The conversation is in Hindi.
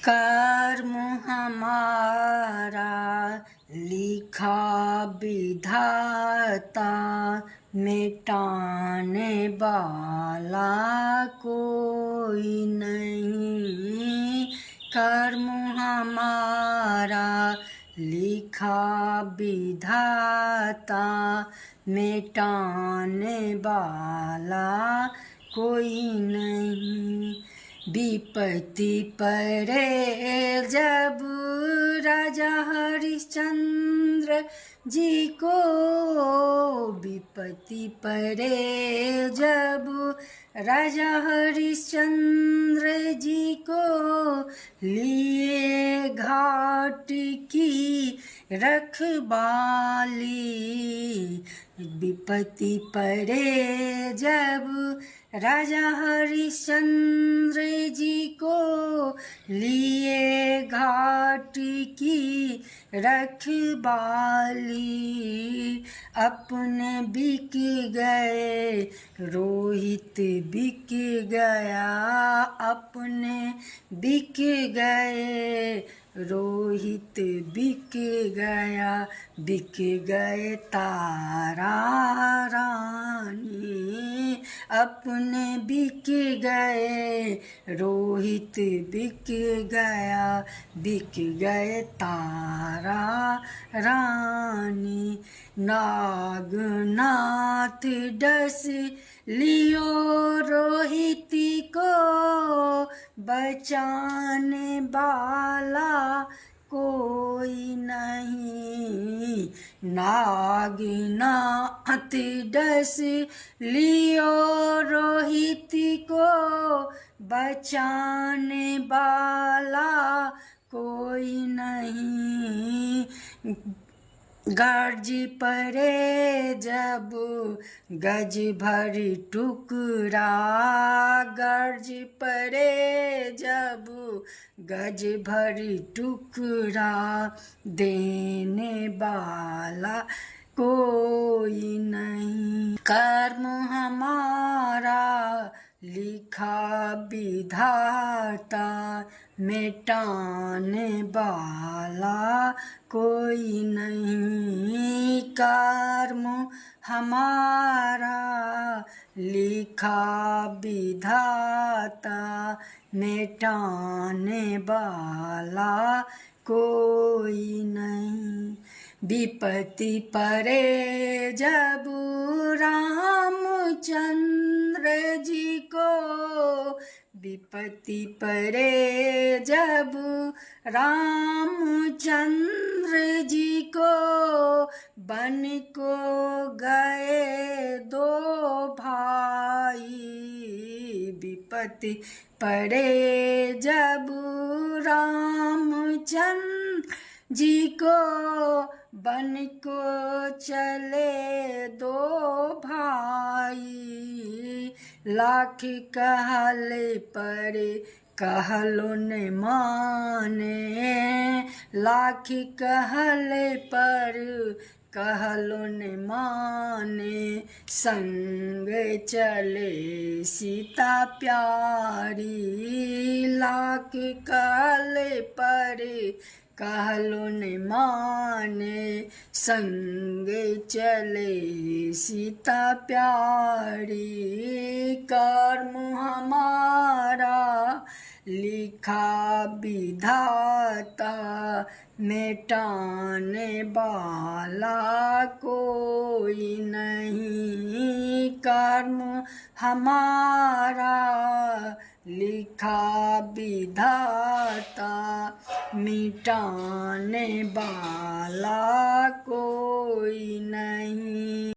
कर्म हमारा लिखा विधाता, मिटाने वाला कोई नहीं। कर्म हमारा लिखा विधाता, मिटाने वाला कोई नहीं। विपत्ति पड़े जब राजा हरिश्चंद्र जी को, विपत्ति पड़े जब राजा हरिश्चंद्र जी को, लिए घाट की रखवाली। विपत्ति पड़े जब राजा हरिश्चंद्र जी को, लिए घाट की रखवाली। अपने बिक गए रोहित बिक गया, अपने बिक गए रोहित बिक गया, बिक गए तारा रानी। अपने बिक गए रोहित बिक गया, बिक गए तारा रानी। नागनाथ डस लियो रोहित को, बचाने वाला कोई नहीं। नागनाथ डस लियो रोहित को, बचाने वाला कोई नहीं। गर्ज पड़े जब गज भर टुकड़ा, गर्ज पड़े जब गज भर टुकड़ा, देने वाला कोई नहीं। कर्म हमारा लिखा विधाता, मिटाने वाला कोई नहीं। कर्म हमारा लिखा विधाता, मिटाने वाला कोई नहीं। विपत्ति पड़े जब रामचंद्र जी को, विपत्ति पड़े जब रामचंद्र जी को, बन को गए दो भाई। विपत्ति पड़े जब रामचंद्र जी को, बन को चले दो भाई। लाख कहले पर कहलो न माने, लाख कहले पर कहलो न माने। संग चले सीता प्यारी, लाख कहले पर कहलो न माने। संग चले सीता प्यारी, कर्म हमारा लिखा विधाता, मिटाने वाला कोई नहीं। कर्म हमारा लिखा विधाता, मिटाने वाला कोई नहीं।